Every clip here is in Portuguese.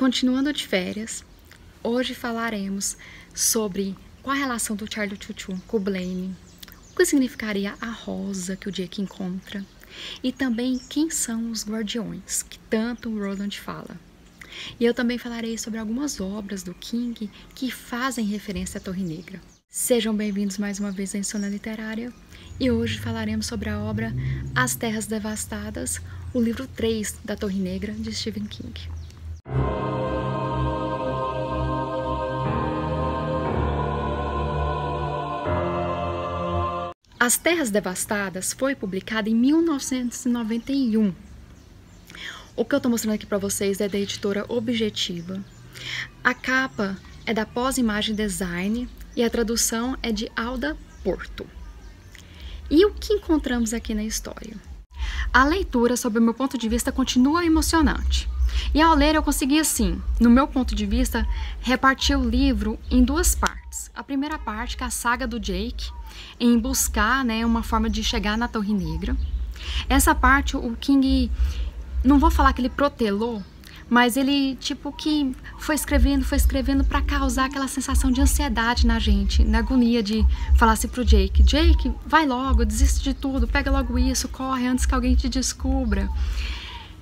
Continuando de férias, hoje falaremos sobre qual a relação do Charlie Choo-Choo com o Blaine, o que significaria a rosa que o Jake encontra e também quem são os guardiões que tanto o Roland fala. E eu também falarei sobre algumas obras do King que fazem referência à Torre Negra. Sejam bem-vindos mais uma vez à Insônia Literária e hoje falaremos sobre a obra As Terras Devastadas, o livro 3 da Torre Negra de Stephen King. As Terras Devastadas foi publicada em 1991. O que eu estou mostrando aqui para vocês é da editora Objetiva. A capa é da Pós-Imagem Design e a tradução é de Alda Porto. E o que encontramos aqui na história? A leitura, sob o meu ponto de vista, continua emocionante. E ao ler eu consegui, assim, no meu ponto de vista, repartir o livro em duas partes. A primeira parte, que é a saga do Jake, em buscar, uma forma de chegar na Torre Negra. Essa parte, o King, não vou falar que ele protelou, mas ele, que foi escrevendo para causar aquela sensação de ansiedade na gente, na agonia de falar assim pro Jake, vai logo, desiste de tudo, pega logo isso, corre antes que alguém te descubra.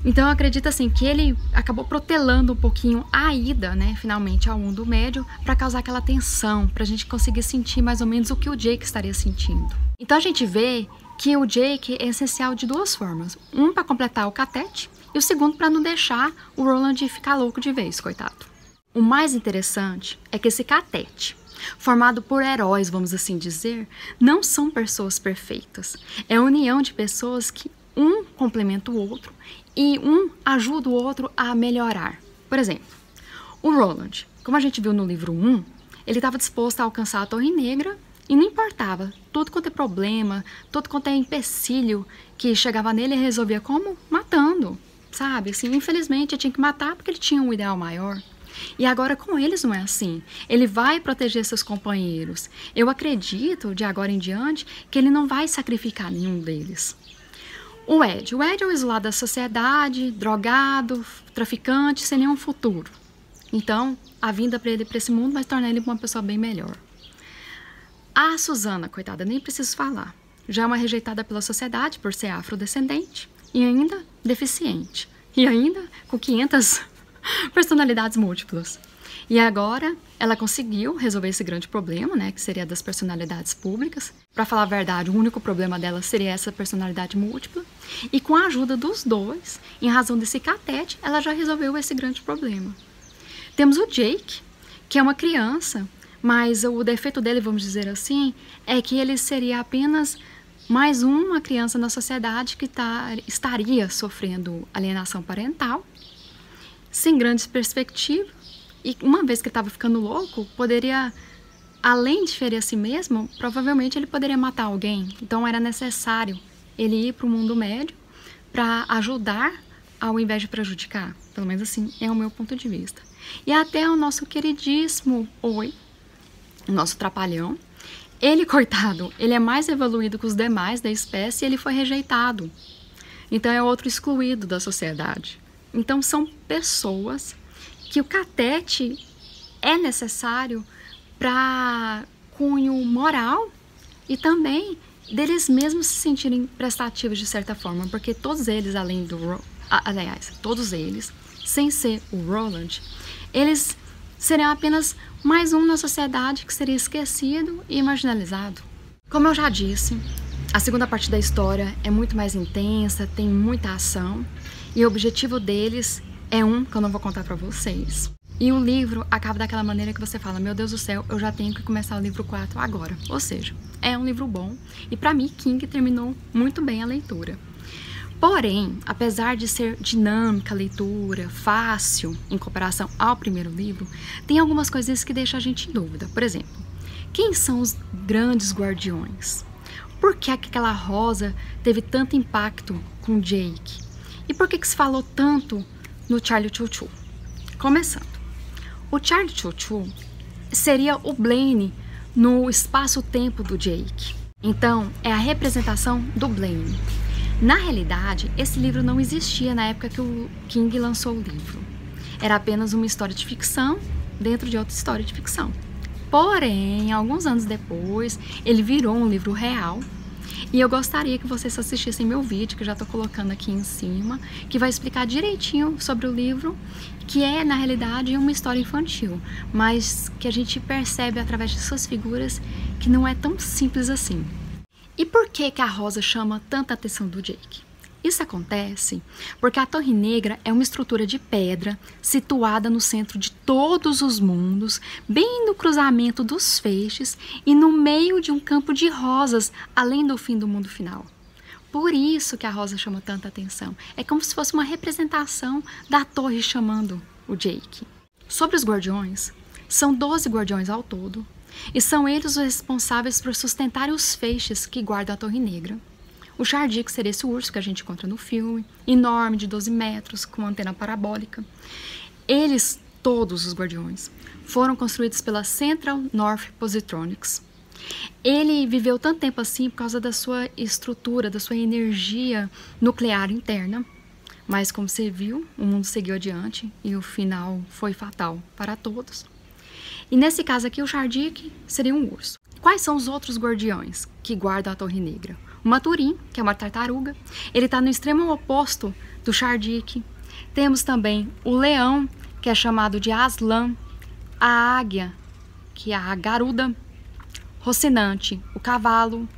Então eu acredito assim que ele acabou protelando um pouquinho a ida, finalmente ao mundo médio, para causar aquela tensão, para a gente conseguir sentir mais ou menos o que o Jake estaria sentindo. Então a gente vê que o Jake é essencial de duas formas, um para completar o catete e o segundo para não deixar o Roland ficar louco de vez, coitado. O mais interessante é que esse catete, formado por heróis, vamos assim dizer, não são pessoas perfeitas, é a união de pessoas que um complementa o outro e um ajuda o outro a melhorar. Por exemplo, o Roland, como a gente viu no livro 1, ele estava disposto a alcançar a Torre Negra e não importava, tudo quanto é problema, tudo quanto é empecilho que chegava nele, ele resolvia como? Matando, sabe? Assim, infelizmente, ele tinha que matar porque ele tinha um ideal maior. E agora com eles não é assim. Ele vai proteger seus companheiros. Eu acredito, de agora em diante, que ele não vai sacrificar nenhum deles. O Ed é um isolado da sociedade, drogado, traficante, sem nenhum futuro. Então, a vinda para ele para esse mundo vai tornar ele uma pessoa bem melhor. A Susana, coitada, nem preciso falar. Já é uma rejeitada pela sociedade por ser afrodescendente e ainda deficiente. E ainda com 500 personalidades múltiplas. E agora ela conseguiu resolver esse grande problema, que seria das personalidades públicas. Para falar a verdade, o único problema dela seria essa personalidade múltipla. E com a ajuda dos dois, em razão desse catete, ela já resolveu esse grande problema. Temos o Jake, que é uma criança, mas o defeito dele, vamos dizer assim, é que ele seria apenas mais uma criança na sociedade que estaria sofrendo alienação parental, sem grandes perspectivas. E uma vez que ele estava ficando louco, poderia, além de ferir a si mesmo, provavelmente ele poderia matar alguém. Então era necessário ele ir para o mundo médio para ajudar ao invés de prejudicar. Pelo menos assim é o meu ponto de vista. E até o nosso queridíssimo Oi, o nosso trapalhão, ele, coitado, ele é mais evoluído que os demais da espécie e ele foi rejeitado. Então é outro excluído da sociedade. Então são pessoas que o catete é necessário para cunho moral e também deles mesmos se sentirem prestativos de certa forma, porque todos eles, todos eles, sem ser o Roland, eles seriam apenas mais um na sociedade que seria esquecido e marginalizado. Como eu já disse, a segunda parte da história é muito mais intensa, tem muita ação e o objetivo deles é que eu não vou contar pra vocês. E o livro acaba daquela maneira que você fala, meu Deus do céu, eu já tenho que começar o livro 4 agora. Ou seja, é um livro bom e pra mim King terminou muito bem a leitura. Porém, apesar de ser dinâmica a leitura, fácil em comparação ao primeiro livro, tem algumas coisas que deixam a gente em dúvida. Por exemplo, quem são os grandes guardiões? Por que aquela rosa teve tanto impacto com Jake? E por que se falou tanto no Charlie Choo-Choo? Começando, o Charlie Choo-Choo seria o Blaine no espaço-tempo do Jake. Então, é a representação do Blaine. Na realidade, esse livro não existia na época que o King lançou o livro. Era apenas uma história de ficção dentro de outra história de ficção. Porém, alguns anos depois, ele virou um livro real. E eu gostaria que vocês assistissem meu vídeo, que eu já estou colocando aqui em cima, que vai explicar direitinho sobre o livro, que é, na realidade, uma história infantil, mas que a gente percebe através de suas figuras que não é tão simples assim. E por que que a Rosa chama tanta atenção do Jake? Isso acontece porque a Torre Negra é uma estrutura de pedra situada no centro de todos os mundos, bem no cruzamento dos feixes e no meio de um campo de rosas, além do fim do mundo final. Por isso que a Rosa chama tanta atenção. É como se fosse uma representação da torre chamando o Jake. Sobre os guardiões, são 12 guardiões ao todo, e são eles os responsáveis por sustentarem os feixes que guardam a Torre Negra. O Shardik seria esse urso que a gente encontra no filme, enorme, de 12 metros, com antena parabólica. Eles, todos os guardiões, foram construídos pela Central North Positronics. Ele viveu tanto tempo assim por causa da sua estrutura, da sua energia nuclear interna. Mas, como você viu, o mundo seguiu adiante e o final foi fatal para todos. E nesse caso aqui, o Shardik seria um urso. Quais são os outros guardiões que guardam a Torre Negra? O Maturin, que é uma tartaruga, ele está no extremo oposto do Shardik. Temos também o leão, que é chamado de Aslan, a águia, que é a garuda, Rocinante, o cavalo,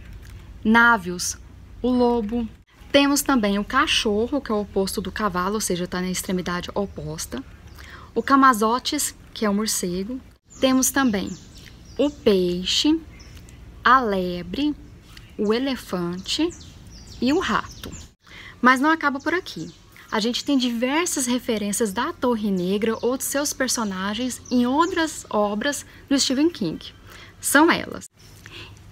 Navios, o lobo. Temos também o cachorro, que é o oposto do cavalo, ou seja, está na extremidade oposta. O Camazotes, que é o morcego. Temos também o peixe, a lebre, o elefante e o rato. Mas não acaba por aqui. A gente tem diversas referências da Torre Negra ou de seus personagens em outras obras do Stephen King. São elas: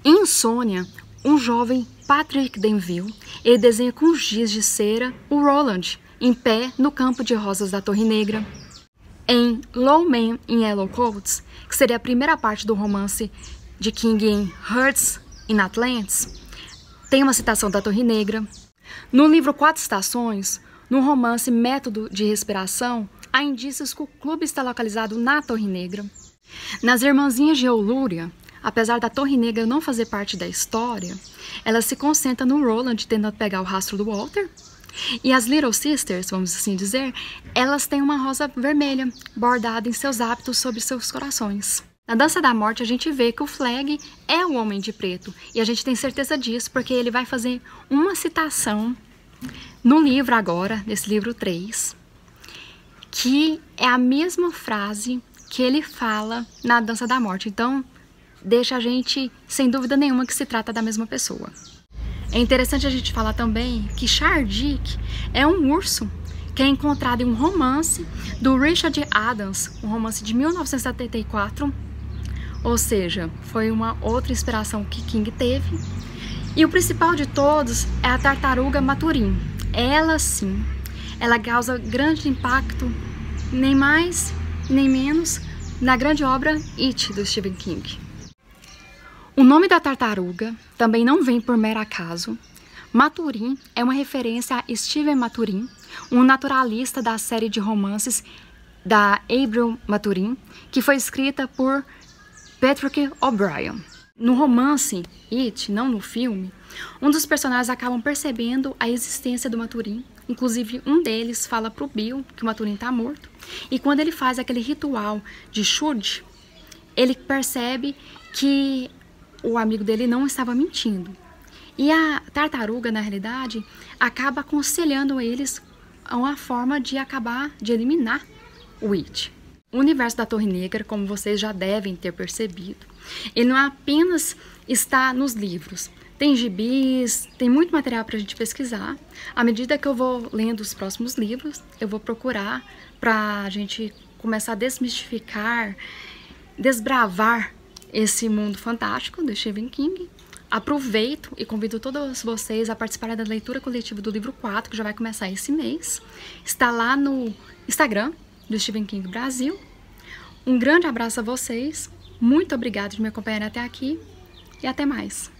em Insônia, um jovem Patrick Denville, ele desenha com giz de cera o Roland em pé no campo de rosas da Torre Negra. Em Low Man in Yellow Coats, que seria a primeira parte do romance de King em Hearts in Atlantis, tem uma citação da Torre Negra. No livro Quatro Estações, no romance Método de Respiração, há indícios que o clube está localizado na Torre Negra. Nas Irmãzinhas de Eulúria, apesar da Torre Negra não fazer parte da história, ela se concentra no Roland tentando pegar o rastro do Walter. E as Little Sisters, vamos assim dizer, elas têm uma rosa vermelha bordada em seus hábitos sobre seus corações. Na Dança da Morte, a gente vê que o Flag é o Homem de Preto. E a gente tem certeza disso, porque ele vai fazer uma citação no livro agora, nesse livro 3, que é a mesma frase que ele fala na Dança da Morte. Então, deixa a gente, sem dúvida nenhuma, que se trata da mesma pessoa. É interessante a gente falar também que Shardik é um urso que é encontrado em um romance do Richard Adams, um romance de 1974, ou seja, foi uma outra inspiração que King teve. E o principal de todos é a tartaruga Maturin. Ela sim, ela causa grande impacto, nem mais nem menos, na grande obra It, do Stephen King. O nome da tartaruga também não vem por mero acaso. Maturin é uma referência a Stephen Maturin, um naturalista da série de romances da Abril Maturin, que foi escrita por Patrick O'Brian. No romance It, não no filme, um dos personagens acabam percebendo a existência do Maturin. Inclusive, um deles fala pro Bill que o Maturin está morto. E quando ele faz aquele ritual de Shud, ele percebe que o amigo dele não estava mentindo. E a tartaruga, na realidade, acaba aconselhando eles a uma forma de acabar, de eliminar o It. O universo da Torre Negra, como vocês já devem ter percebido, ele não apenas está nos livros. Tem gibis, tem muito material para a gente pesquisar. À medida que eu vou lendo os próximos livros, eu vou procurar para a gente começar a desmistificar, desbravar esse mundo fantástico do Stephen King. Aproveito e convido todos vocês a participarem da leitura coletiva do livro 4, que já vai começar esse mês. Está lá no Instagram do Stephen King Brasil. Um grande abraço a vocês, muito obrigada de me acompanhar até aqui e até mais.